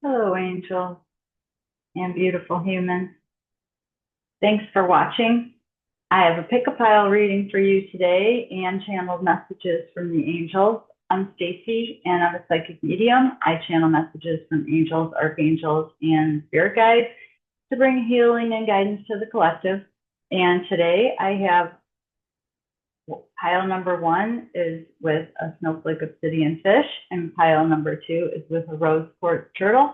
Hello, angels and beautiful humans. Thanks for watching. I have a pick-a-pile reading for you today and channeled messages from the angels. I'm Stacy, and I'm a psychic medium. I channel messages from angels, archangels, and spirit guides to bring healing and guidance to the collective. And today I have pile number 1 is with a Snowflake Obsidian Fish, and pile number 2 is with a rose quartz turtle.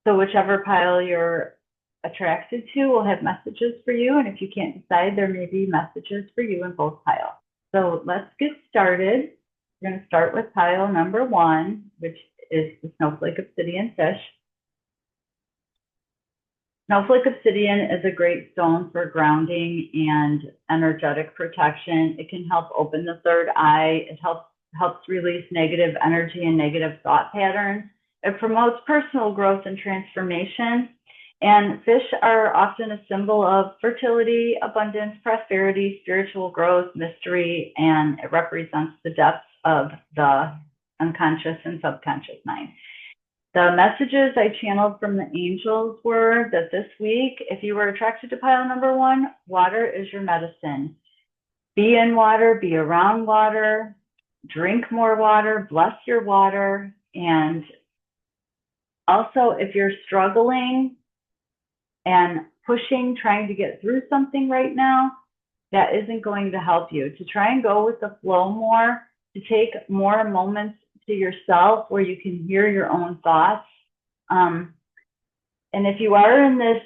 So whichever pile you're attracted to will have messages for you. And if you can't decide, there may be messages for you in both piles. So let's get started. We're going to start with pile number 1, which is the Snowflake Obsidian Fish. Snowflake Obsidian is a great stone for grounding and energetic protection. It can help open the third eye. It helps release negative energy and negative thought patterns. It promotes personal growth and transformation. And fish are often a symbol of fertility, abundance, prosperity, spiritual growth, mystery, and it represents the depths of the unconscious and subconscious mind. The messages I channeled from the angels were that this week, if you were attracted to pile number 1, water is your medicine. Be in water, be around water, drink more water, bless your water. And also, if you're struggling and pushing, trying to get through something right now, that isn't going to help you. To try and go with the flow more, to take more moments to yourself where you can hear your own thoughts. And if you are in this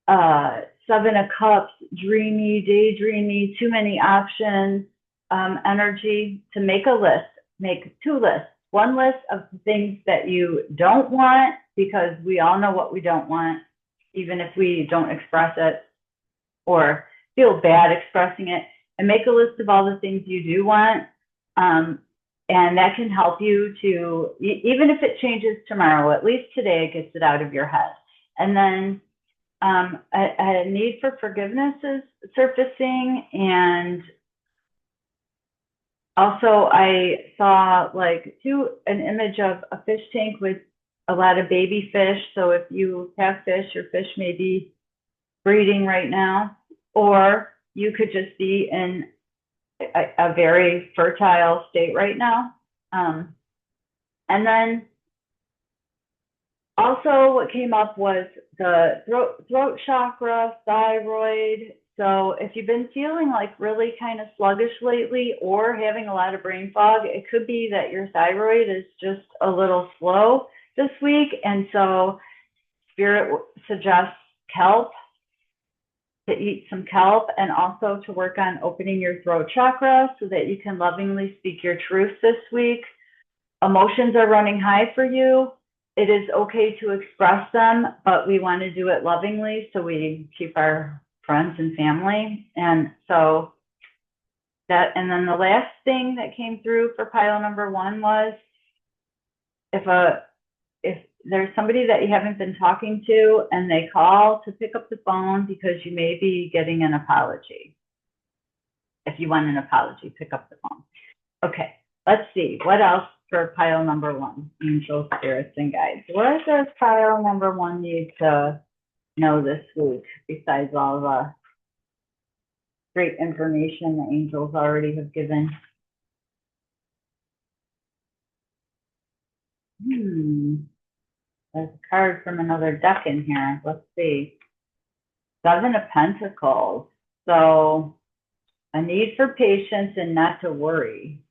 7 of Cups, dreamy, daydreamy, too many options energy, to make a list, make 2 lists. 1 list of the things that you don't want, because we all know what we don't want, even if we don't express it or feel bad expressing it, and make a list of all the things you do want. And that can help you to, even if it changes tomorrow, at least today it gets it out of your head. And then a need for forgiveness is surfacing. And also I saw an image of a fish tank with a lot of baby fish. So if you have fish, your fish may be breeding right now, or you could just be in a very fertile state right now. And then also what came up was the throat chakra, thyroid. So if you've been feeling like really kind of sluggish lately or having a lot of brain fog, it could be that your thyroid is just a little slow this week. And so Spirit suggests kelp, to eat some kelp, and also to work on opening your throat chakra so that you can lovingly speak your truth this week. Emotions are running high for you. It is okay to express them, but we want to do it lovingly so we keep our friends and family. And so that, and then the last thing that came through for pile number 1 was if there's somebody that you haven't been talking to and they call, to pick up the phone, because you may be getting an apology. If you want an apology, pick up the phone. Okay, let's see. What else for pile number 1? Angels, spirits, and guides. What does pile number 1 need to know this week, besides all the great information the angels already have given? There's a card from another deck in here. Let's see. 7 of Pentacles. So a need for patience and not to worry.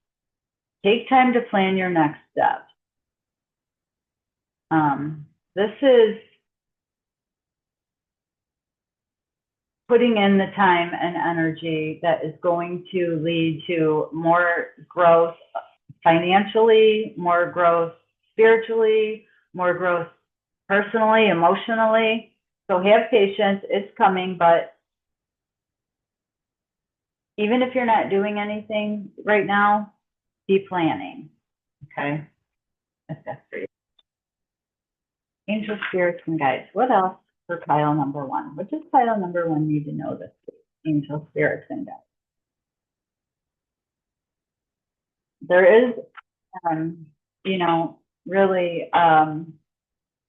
Take time to plan your next step. This is putting in the time and energy that is going to lead to more growth financially, more growth spiritually, more growth personally, emotionally. So have patience, it's coming. But even if you're not doing anything right now, be planning, okay? That's for you. Angel, spirits, and guides. What else for pile number 1? What does pile number 1 need to know this week? Angel, spirits, and guides. There is, really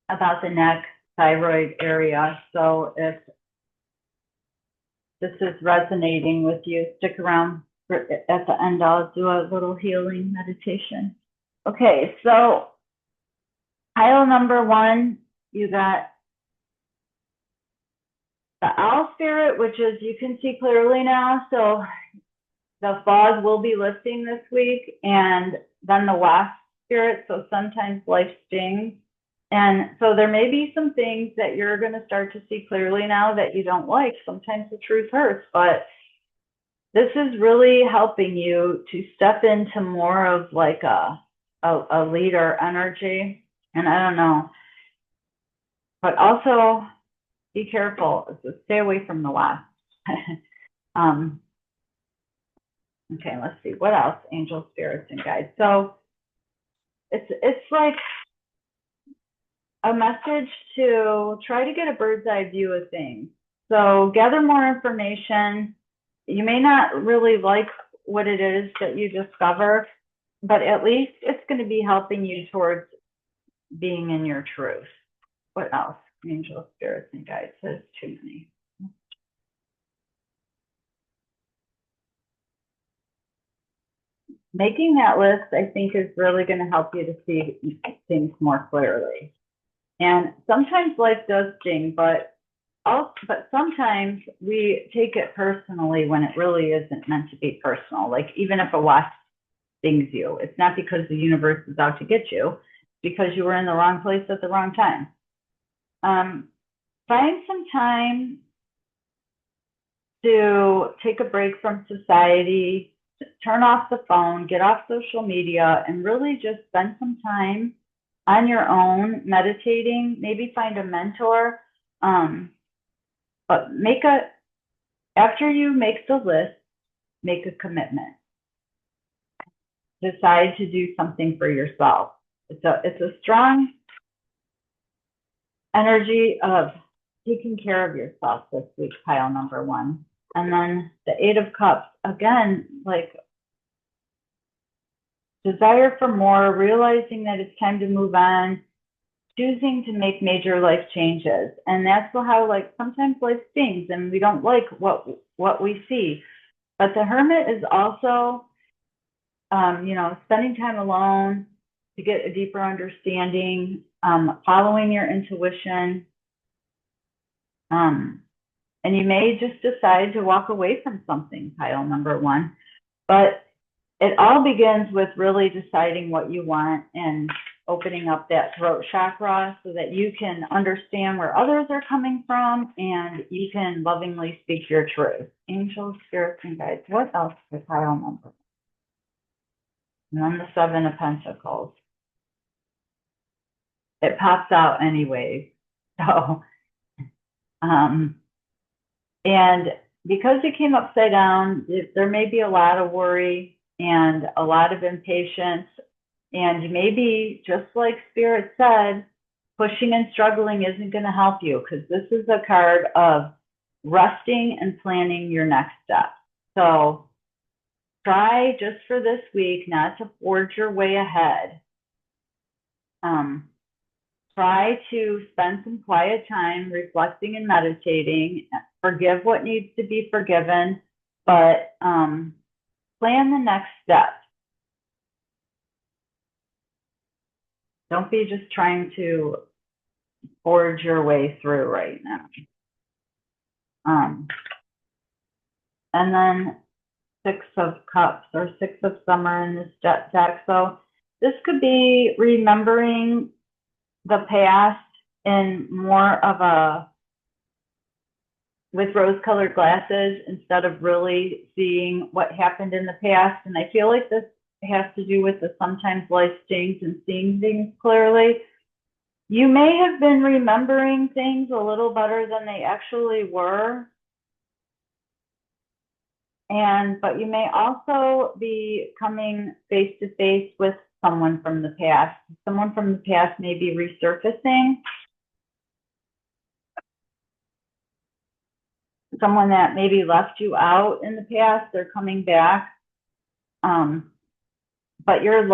about the neck, thyroid area. So if this is resonating with you, stick around. At the end, I'll do a little healing meditation. Okay, so pile number one, you got the owl spirit, which is you can see clearly now. So the fog will be lifting this week, and then the wasp spirit. So sometimes life stings. And so there may be some things that you're going to start to see clearly now that you don't like. Sometimes the truth hurts, but this is really helping you to step into more of like a leader energy. And I don't know, but also be careful. So stay away from the wasp. Okay, let's see what else. Angel spirits and guides. So it's like a message to try to get a bird's eye view of things. So gather more information. You may not really like what it is that you discover, but at least it's going to be helping you towards being in your truth. What else? Angel spirits and guides. There's too many. Making that list, I think, is really going to help you to see things more clearly. And sometimes life does sting, but sometimes we take it personally when it really isn't meant to be personal. Like even if a wasp stings you, it's not because the universe is out to get you, it's because you were in the wrong place at the wrong time. Find some time to take a break from society, turn off the phone, get off social media, and really just spend some time on your own meditating. Maybe find a mentor. But after you make the list, make a commitment. Decide to do something for yourself. It's a strong energy of taking care of yourself this week, pile number one. And then the Eight of Cups, again, like desire for more, realizing that it's time to move on, choosing to make major life changes. And that's how like sometimes life stings and we don't like what we see. But the Hermit is also, spending time alone to get a deeper understanding, following your intuition. And you may just decide to walk away from something, pile number one. But it all begins with really deciding what you want and opening up that throat chakra so that you can understand where others are coming from and you can lovingly speak your truth. Angels, spirits, and guides. What else is pile number? And then the Seven of Pentacles. It pops out anyway. So, and because it came upside down, there may be a lot of worry and a lot of impatience. And maybe, just like Spirit said, pushing and struggling isn't going to help you because this is a card of resting and planning your next step. So try just for this week not to forge your way ahead. Try to spend some quiet time reflecting and meditating. Forgive what needs to be forgiven, but plan the next step. Don't be just trying to forge your way through right now. And then Six of Cups or Six of Summer in this deck. So this could be remembering the past in more of with rose-colored glasses instead of really seeing what happened in the past. And I feel like this has to do with the sometimes life stings and seeing things clearly. You may have been remembering things a little better than they actually were. But you may also be coming face to face with someone from the past. Someone from the past may be resurfacing. Someone that maybe left you out in the past, they're coming back. But your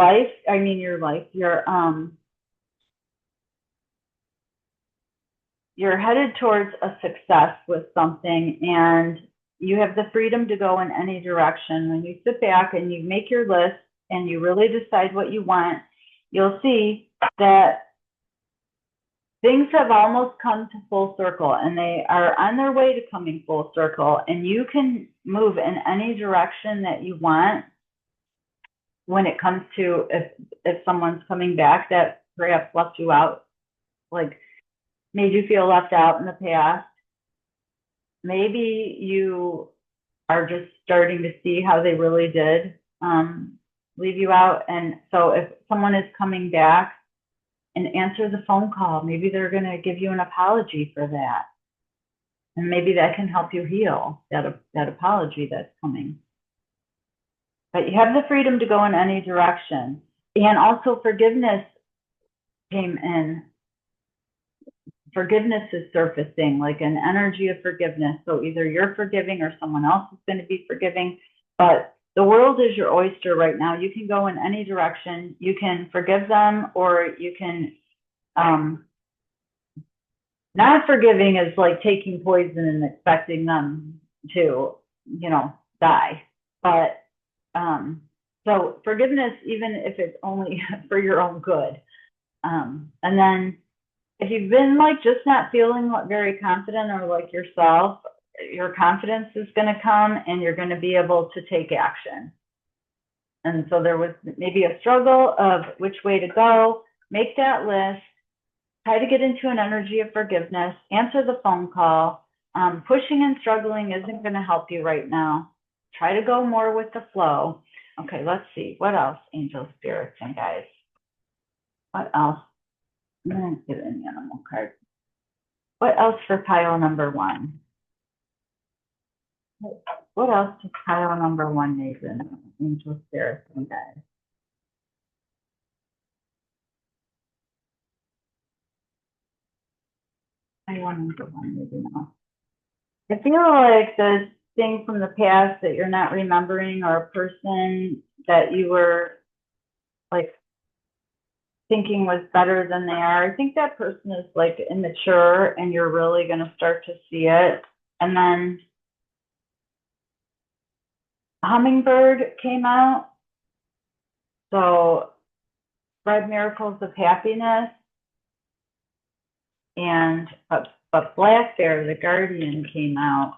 you're headed towards a success with something, and you have the freedom to go in any direction. When you sit back and you make your list and you really decide what you want, you'll see that things have almost come to full circle, and they are on their way to coming full circle, and you can move in any direction that you want when it comes to if someone's coming back that perhaps left you out, like made you feel left out in the past. Maybe you are just starting to see how they really did leave you out. And so if someone is coming back, and answer the phone call, maybe they're going to give you an apology for that. And maybe that can help you heal that apology that's coming. But you have the freedom to go in any direction. And also forgiveness came in. Forgiveness is surfacing, like an energy of forgiveness. So either you're forgiving or someone else is going to be forgiving. But the world is your oyster right now. You can go in any direction. You can forgive them, or you can, not forgiving is like taking poison and expecting them to, die. But so forgiveness, even if it's only for your own good. And then if you've been like just not feeling very confident or like yourself, your confidence is going to come and you're going to be able to take action. And so there was maybe a struggle of which way to go. Make that list. Try to get into an energy of forgiveness. Answer the phone call. Pushing and struggling isn't going to help you right now. Try to go more with the flow. Okay, let's see. What else, angel spirits and guides? What else? I'm going to get an animal card. What else for pile number 1? What else does pile number 1 need in angel spirits and guides? Pile number 1 maybe now. I feel like the thing from the past that you're not remembering, or a person that you were like thinking was better than they are. I think that person is like immature, and you're really going to start to see it. And then hummingbird came out. So spread miracles of happiness. And but black bear, the guardian, came out.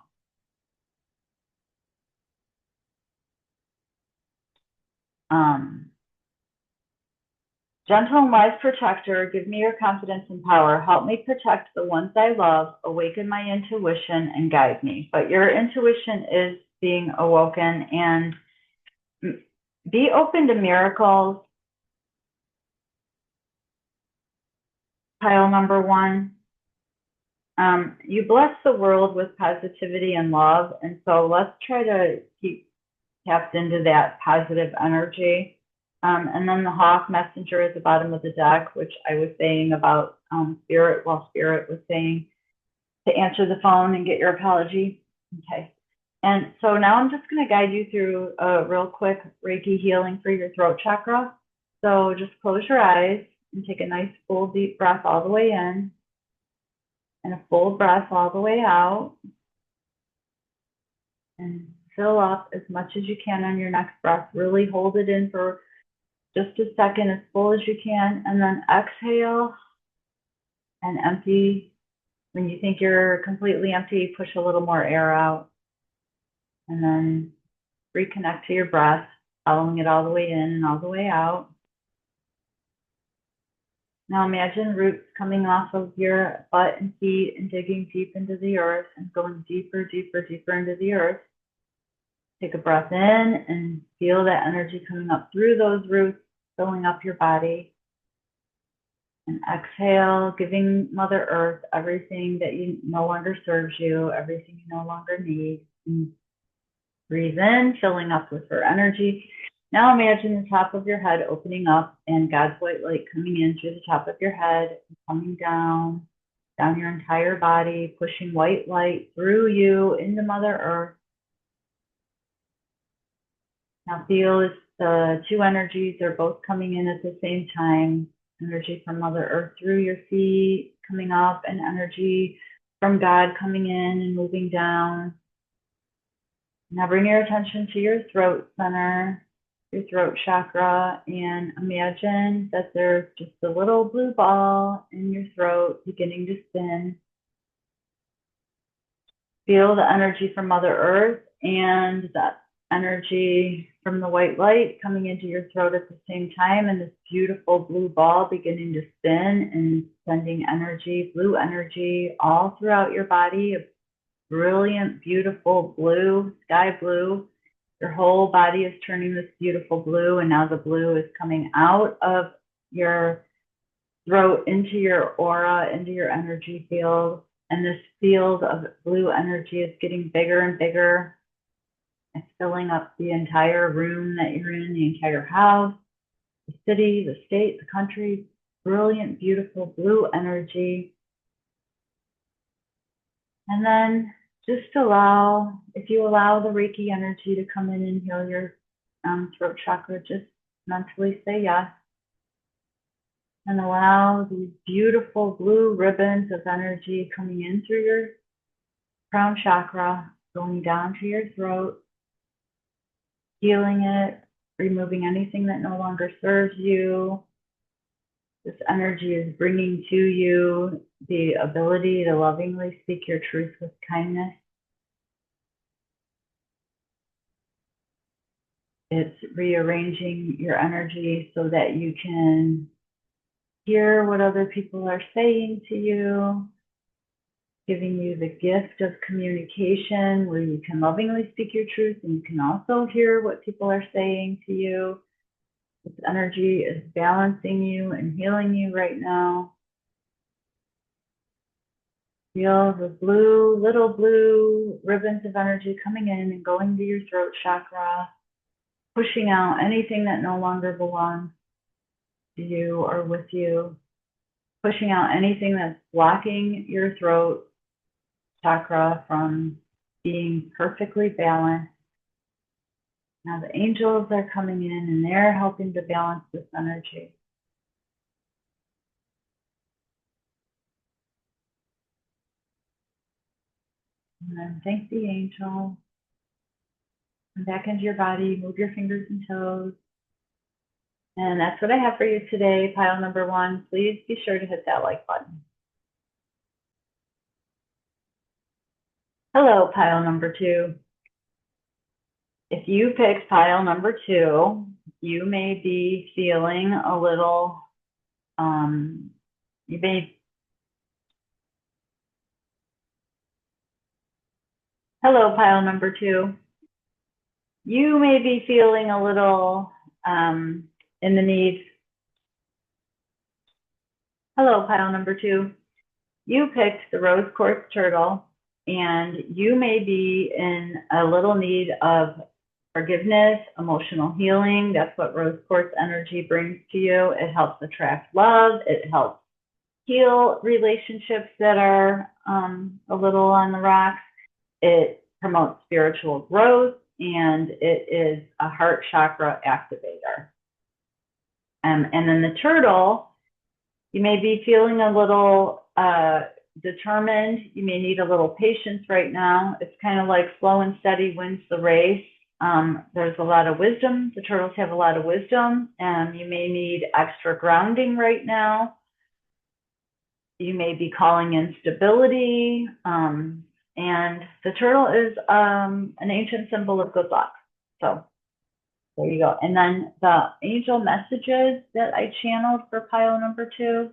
Gentle and wise protector, give me your confidence and power. Help me protect the ones I love. Awaken my intuition and guide me. But your intuition is being awoken, and be open to miracles. Pile number 1. You bless the world with positivity and love. And so let's try to keep tapped into that positive energy. And then the hawk messenger at the bottom of the deck, which I was saying about spirit, while spirit was saying to answer the phone and get your apology. Okay. And so now I'm just going to guide you through a real quick Reiki healing for your throat chakra. So just close your eyes and take a nice full deep breath all the way in, and a full breath all the way out. And fill up as much as you can on your next breath. Really hold it in for just a second, as full as you can, and then exhale and empty. When you think you're completely empty, push a little more air out, and then reconnect to your breath, following it all the way in and all the way out. Now imagine roots coming off of your butt and feet and digging deep into the earth and going deeper, deeper, deeper into the earth. Take a breath in and feel that energy coming up through those roots, filling up your body. And exhale, giving Mother Earth everything that you no longer serves you, everything you no longer need. And breathe in, filling up with her energy. Now imagine the top of your head opening up and God's white light coming in through the top of your head, coming down your entire body, pushing white light through you into Mother Earth. Now feel as the two energies are both coming in at the same time, energy from Mother Earth through your feet coming up, and energy from God coming in and moving down. Now bring your attention to your throat center, your throat chakra, and imagine that there's just a little blue ball in your throat beginning to spin. Feel the energy from Mother Earth and that energy from the white light coming into your throat at the same time, and this beautiful blue ball beginning to spin and sending energy, blue energy, all throughout your body. A brilliant, beautiful blue, sky blue. Your whole body is turning this beautiful blue, and now the blue is coming out of your throat into your aura, into your energy field. And this field of blue energy is getting bigger and bigger. It's filling up the entire room that you're in, the entire house, the city, the state, the country. Brilliant, beautiful blue energy. And then just allow, if you allow the Reiki energy to come in and heal your throat chakra, just mentally say yes. And allow these beautiful blue ribbons of energy coming in through your crown chakra, going down to your throat, healing it, removing anything that no longer serves you. This energy is bringing to you the ability to lovingly speak your truth with kindness. It's rearranging your energy so that you can hear what other people are saying to you, giving you the gift of communication where you can lovingly speak your truth and you can also hear what people are saying to you. This energy is balancing you and healing you right now. Feel the blue, little blue ribbons of energy coming in and going to your throat chakra, pushing out anything that no longer belongs to you or with you, pushing out anything that's blocking your throat chakra from being perfectly balanced. Now the angels are coming in and they're helping to balance this energy. And then thank the angel. Come back into your body, move your fingers and toes. And that's what I have for you today, pile number 1. Please be sure to hit that like button. Hello, pile number 2. If you picked pile number 2, you may be feeling a little, hello, pile number 2. You may be feeling a little in the need. Hello, pile number 2. You picked the rose quartz turtle, and you may be in a little need of forgiveness, emotional healing. That's what rose quartz energy brings to you. It helps attract love. It helps heal relationships that are a little on the rocks. It promotes spiritual growth, and it is a heart chakra activator. And then the turtle, you may be feeling a little determined. You may need a little patience right now. It's kind of like slow and steady wins the race. There's a lot of wisdom. The turtles have a lot of wisdom, and you may need extra grounding right now. You may be calling in stability. And the turtle is an ancient symbol of good luck. So there you go. And then the angel messages that I channeled for pile number 2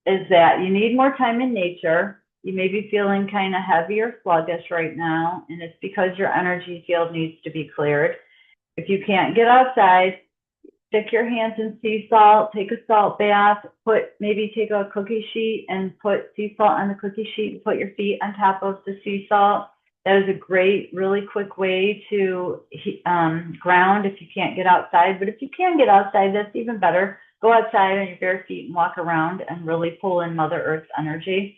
is that you need more time in nature. You may be feeling kind of heavy or sluggish right now, and it's because your energy field needs to be cleared. If you can't get outside, stick your hands in sea salt, take a salt bath, maybe take a cookie sheet and put sea salt on the cookie sheet and put your feet on top of the sea salt. That is a great, really quick way to ground if you can't get outside. But if you can get outside, that's even better. Go outside on your bare feet and walk around and really pull in Mother Earth's energy.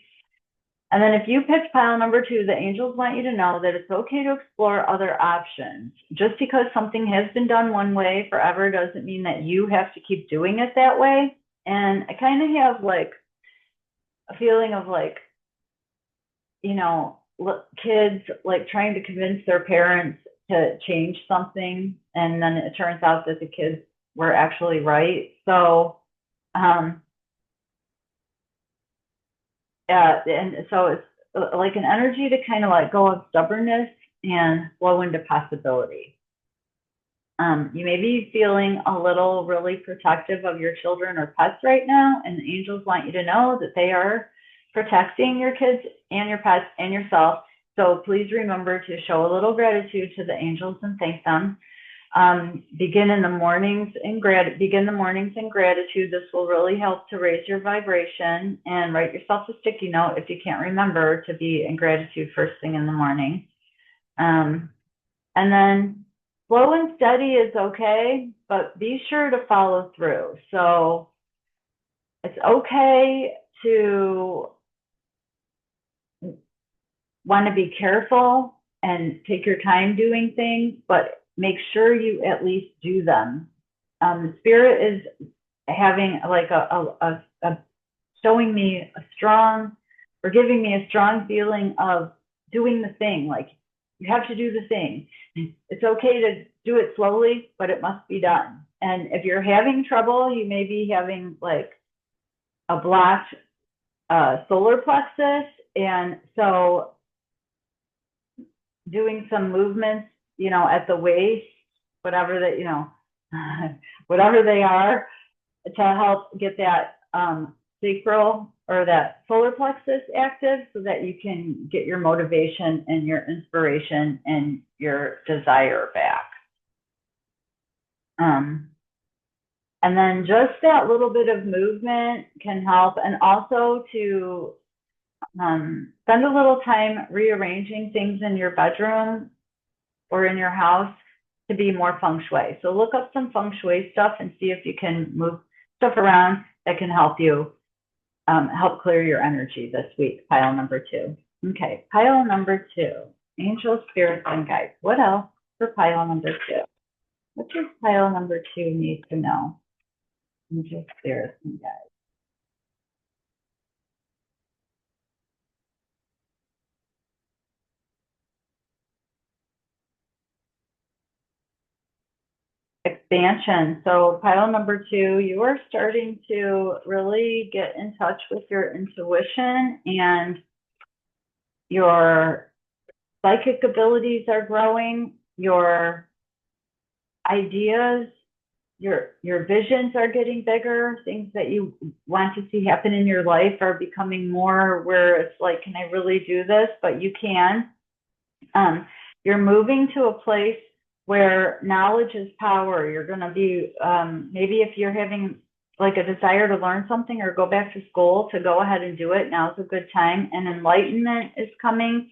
And then if you pick pile number 2, the angels want you to know that it's okay to explore other options. Just because something has been done one way forever doesn't mean that you have to keep doing it that way. And I kind of have like a feeling of like, you know, kids like trying to convince their parents to change something, and then it turns out that the kids were actually right. So, and so it's like an energy to kind of let go of stubbornness and flow into possibility. You may be feeling a little really protective of your children or pets right now, and the angels want you to know that they are protecting your kids and your pets and yourself. So please remember to show a little gratitude to the angels and thank them. Begin the mornings in gratitude. This will really help to raise your vibration, and write yourself a sticky note if you can't remember to be in gratitude first thing in the morning. And then slow and steady is okay, but be sure to follow through. So it's okay to want to be careful and take your time doing things, but make sure you at least do them. Spirit is having like a showing me a strong, or giving me a strong feeling of doing the thing. Like you have to do the thing. It's okay to do it slowly, but it must be done. And if you're having trouble, you may be having like a blocked solar plexus. And so doing some movements, you know, at the waist, whatever that, you know, whatever they are, to help get that sacral or that solar plexus active, so that you can get your motivation and your inspiration and your desire back. And then just that little bit of movement can help, and also to spend a little time rearranging things in your bedroom or in your house to be more feng shui. So look up some feng shui stuff and see if you can move stuff around that can help you help clear your energy this week. Pile number 2. Okay, pile number 2, angels, spirits, and guides. What else for pile number 2? What does pile number 2 need to know? Angels, spirits, and guides. Expansion. So pile number 2, you are starting to really get in touch with your intuition, and your psychic abilities are growing. Your ideas, your visions are getting bigger. Things that you want to see happen in your life are becoming more where it's like, can I really do this? But you can. You're moving to a place where knowledge is power. You're going to be, maybe if you're having like a desire to learn something or go back to school, to go ahead and do it. Now's a good time. And enlightenment is coming.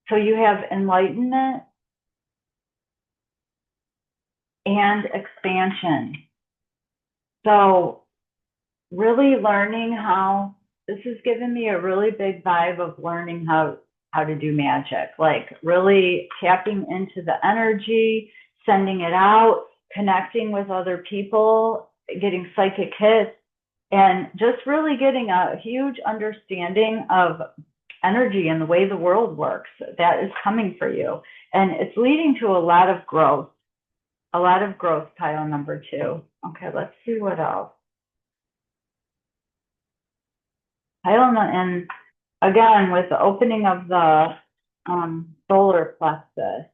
So you have enlightenment and expansion. So really learning how, this has given me a really big vibe of learning how to do magic, like really tapping into the energy, sending it out, connecting with other people, getting psychic hits, and just really getting a huge understanding of energy and the way the world works. That is coming for you. And it's leading to a lot of growth, pile number 2. Okay, let's see what else. And again, with the opening of the solar plexus,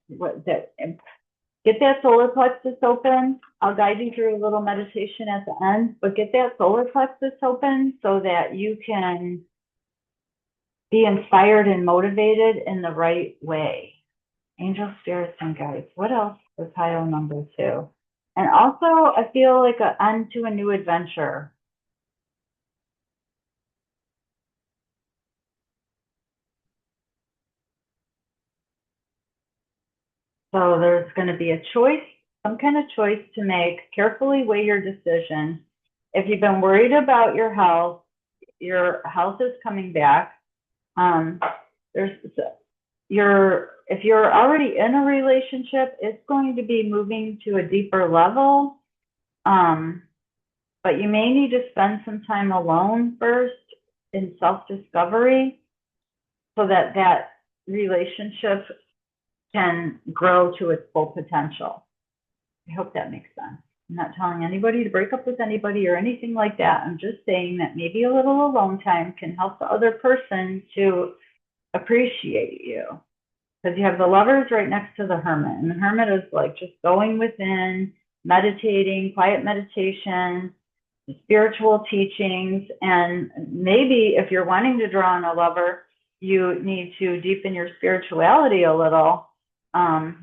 get that solar plexus open. I'll guide you through a little meditation at the end, but get that solar plexus open so that you can be inspired and motivated in the right way. Angel, spirits, and guides. What else for pile number 2? And also, I feel like an end to a new adventure. So there's going to be a choice, some kind of choice to make. Carefully weigh your decision. If you've been worried about your health is coming back. If you're already in a relationship, it's going to be moving to a deeper level. But you may need to spend some time alone first in self-discovery so that that relationship can grow to its full potential. I hope that makes sense. I'm not telling anybody to break up with anybody or anything like that. I'm just saying that maybe a little alone time can help the other person to appreciate you. Because you have the Lovers right next to the Hermit. And the Hermit is like just going within, meditating, quiet meditation, spiritual teachings. And maybe if you're wanting to draw on a lover, you need to deepen your spirituality a little,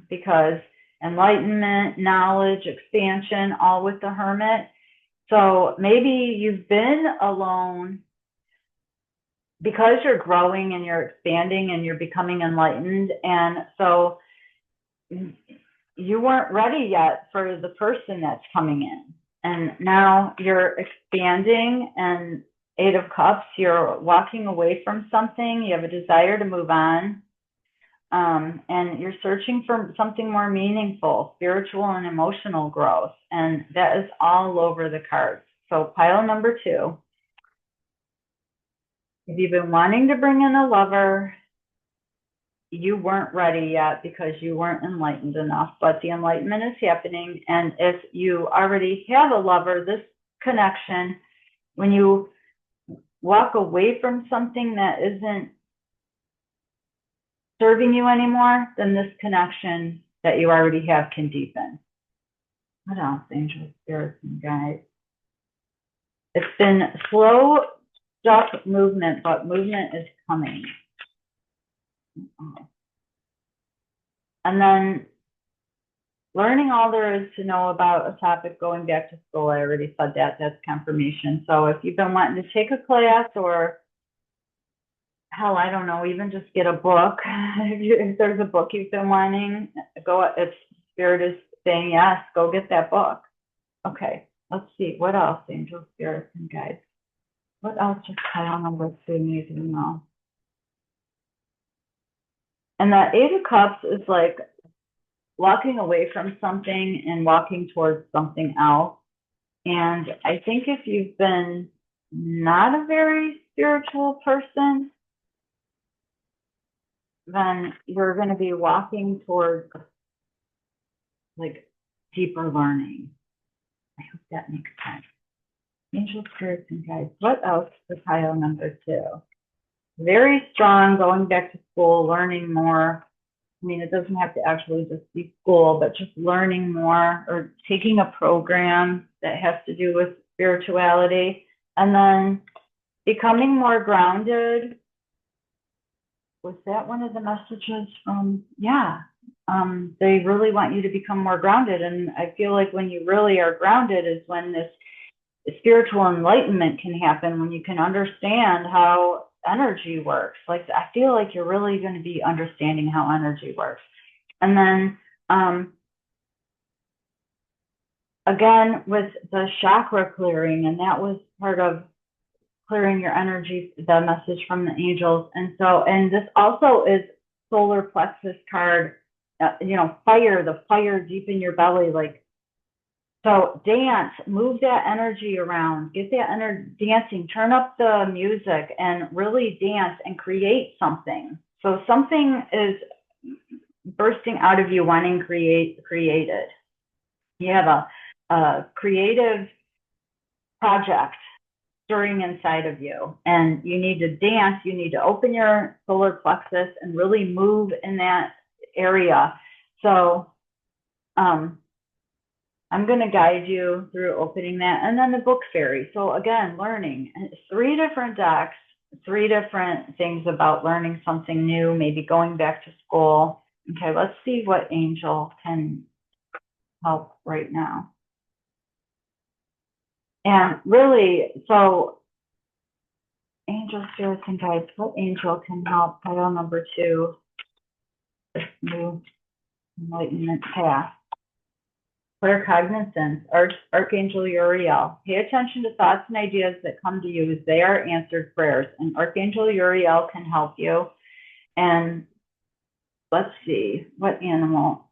because enlightenment, knowledge, expansion, all with the Hermit. So maybe you've been alone because you're growing and you're expanding and you're becoming enlightened. And so you weren't ready yet for the person that's coming in. And now you're expanding, and Eight of Cups, you're walking away from something. You have a desire to move on. And you're searching for something more meaningful, spiritual and emotional growth. And that is all over the cards. So pile number 2. If you've been wanting to bring in a lover, you weren't ready yet because you weren't enlightened enough, but the enlightenment is happening. And if you already have a lover, this connection, when you walk away from something that isn't serving you anymore, then this connection that you already have can deepen. What else, angels, spirits, and guides? It's been slow, stuck movement, but movement is coming. And then learning all there is to know about a topic, going back to school. I already said that. That's confirmation. So if you've been wanting to take a class, or hell, I don't know, even just get a book. If there's a book you've been wanting, go. If Spirit is saying yes, go get that book. Okay, let's see. What else, angels, spirits, and guides? What else is pile number 2 need to know? And that Eight of Cups is like walking away from something and walking towards something else. And I think if you've been not a very spiritual person, then you're going to be walking towards like deeper learning. I hope that makes sense. Angel, spirits, and guides. What else for pile number 2? Very strong, going back to school, learning more. I mean, it doesn't have to actually just be school, but just learning more, or taking a program that has to do with spirituality, and then becoming more grounded. Was that one of the messages from? Yeah. They really want you to become more grounded. And I feel like when you really are grounded is when this spiritual enlightenment can happen, when you can understand how energy works. Like, I feel like you're really going to be understanding how energy works. And then again, with the chakra clearing, and that was part of clearing your energy, the message from the angels. And so, and this also is solar plexus card, fire, the fire deep in your belly. Like, so dance, move that energy around, get that energy dancing, turn up the music and really dance and create something. So something is bursting out of you wanting created. You have a creative project stirring inside of you, and you need to dance. You need to open your solar plexus and really move in that area. So, I'm going to guide you through opening that. And then the book fairy. So again, learning 3 different decks, 3 different things about learning something new, maybe going back to school. Okay, let's see what angel can help right now. And really, so angel, spirits, and guides, what angel can help pile number 2, this new enlightenment path? claircognizance, Archangel Uriel. Pay attention to thoughts and ideas that come to you as they are answered prayers. And Archangel Uriel can help you. And let's see, what animal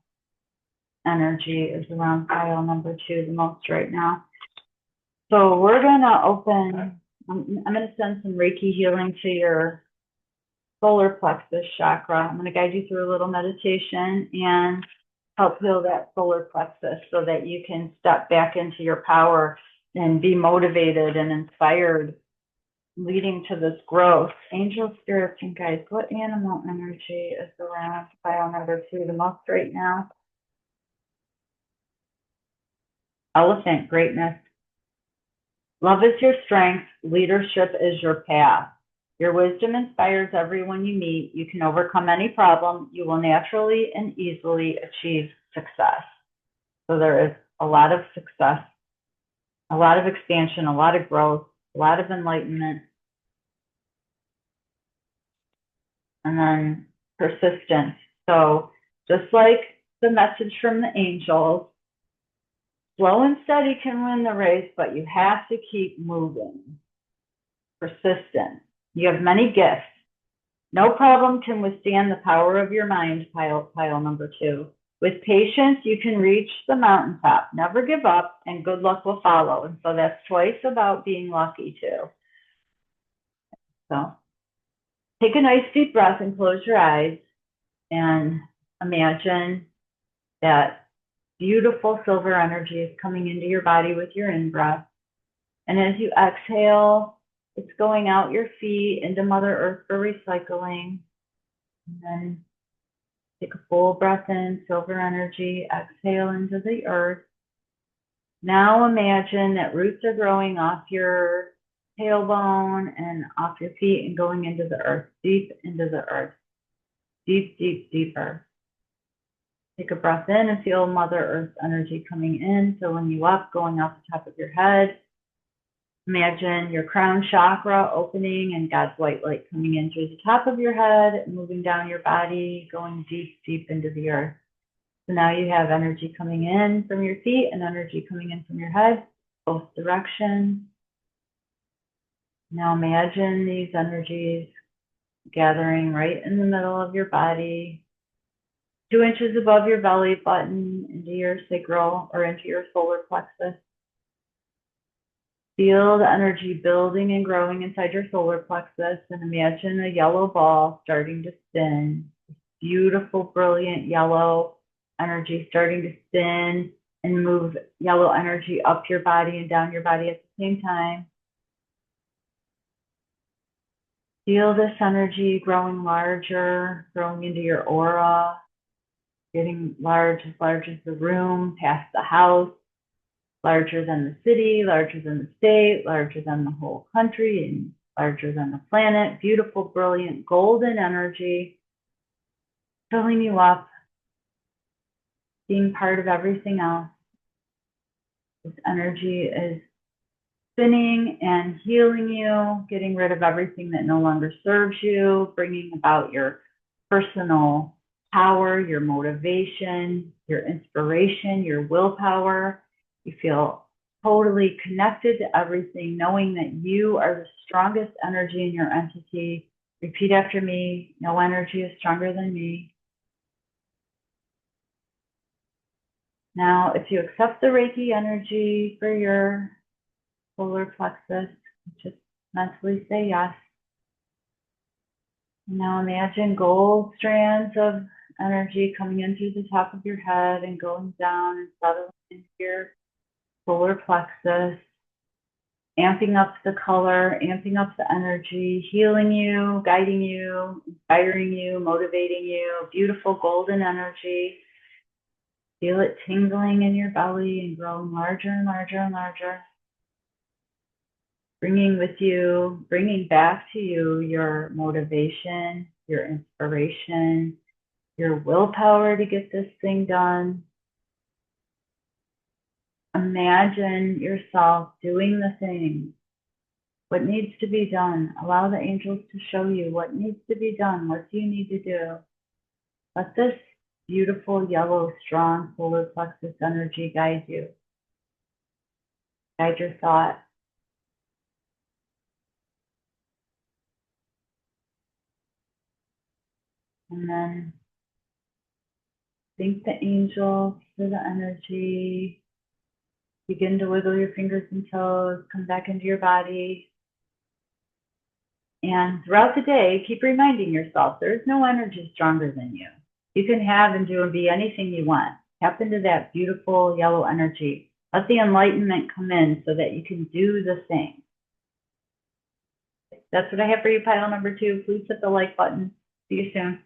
energy is around pile number 2 the most right now? So we're going to open, I'm going to send some Reiki healing to your solar plexus chakra. I'm going to guide you through a little meditation and help heal that solar plexus so that you can step back into your power and be motivated and inspired, leading to this growth. Angel, spirits, and guides, what animal energy is around pile number 2 the most right now? Elephant, greatness. Love is your strength. Leadership is your path. Your wisdom inspires everyone you meet. You can overcome any problem. You will naturally and easily achieve success. So there is a lot of success, a lot of expansion, a lot of growth, a lot of enlightenment. And then persistence. So just like the message from the angels, slow and steady can win the race, but you have to keep moving. Persistent. You have many gifts. No problem can withstand the power of your mind, pile number 2. With patience, you can reach the mountaintop. Never give up, and good luck will follow. And so that's twice about being lucky, too. So take a nice deep breath and close your eyes and imagine that beautiful silver energy is coming into your body with your in-breath. And as you exhale, it's going out your feet into Mother Earth for recycling. And then take a full breath in, silver energy, exhale into the earth. Now imagine that roots are growing off your tailbone and off your feet and going into the earth, deep into the earth, deep, deep, deeper. Take a breath in and feel Mother Earth energy coming in, filling you up, going off the top of your head. Imagine your crown chakra opening and God's white light coming in through the top of your head, moving down your body, going deep, deep into the earth. So now you have energy coming in from your feet and energy coming in from your head, both directions. Now imagine these energies gathering right in the middle of your body, 2 inches above your belly button, into your sacral or into your solar plexus. Feel the energy building and growing inside your solar plexus, and imagine a yellow ball starting to spin. Beautiful, brilliant yellow energy starting to spin and move yellow energy up your body and down your body at the same time. Feel this energy growing larger, growing into your aura, getting large as the room, past the house, larger than the city, larger than the state, larger than the whole country, and larger than the planet. Beautiful, brilliant, golden energy filling you up, being part of everything else. This energy is spinning and healing you, getting rid of everything that no longer serves you, bringing about your personal power, your motivation, your inspiration, your willpower. You feel totally connected to everything, knowing that you are the strongest energy in your entity. Repeat after me. No energy is stronger than me. Now, if you accept the Reiki energy for your solar plexus, just mentally say yes. Now imagine gold strands of energy coming in through the top of your head and going down and settling into your solar plexus, amping up the color, amping up the energy, healing you, guiding you, inspiring you, motivating you. Beautiful golden energy. Feel it tingling in your belly and growing larger and larger and larger. Bringing back to you your motivation, your inspiration, your willpower to get this thing done. Imagine yourself doing the thing, what needs to be done. Allow the angels to show you what needs to be done. What do you need to do? Let this beautiful, yellow, strong solar plexus energy guide you. Guide your thought. And then thank the angels for the energy. Begin to wiggle your fingers and toes, come back into your body. And throughout the day, keep reminding yourself there is no energy stronger than you. You can have and do and be anything you want. Tap into that beautiful yellow energy. Let the enlightenment come in so that you can do the thing. That's what I have for you, pile number 2. Please hit the like button. See you soon.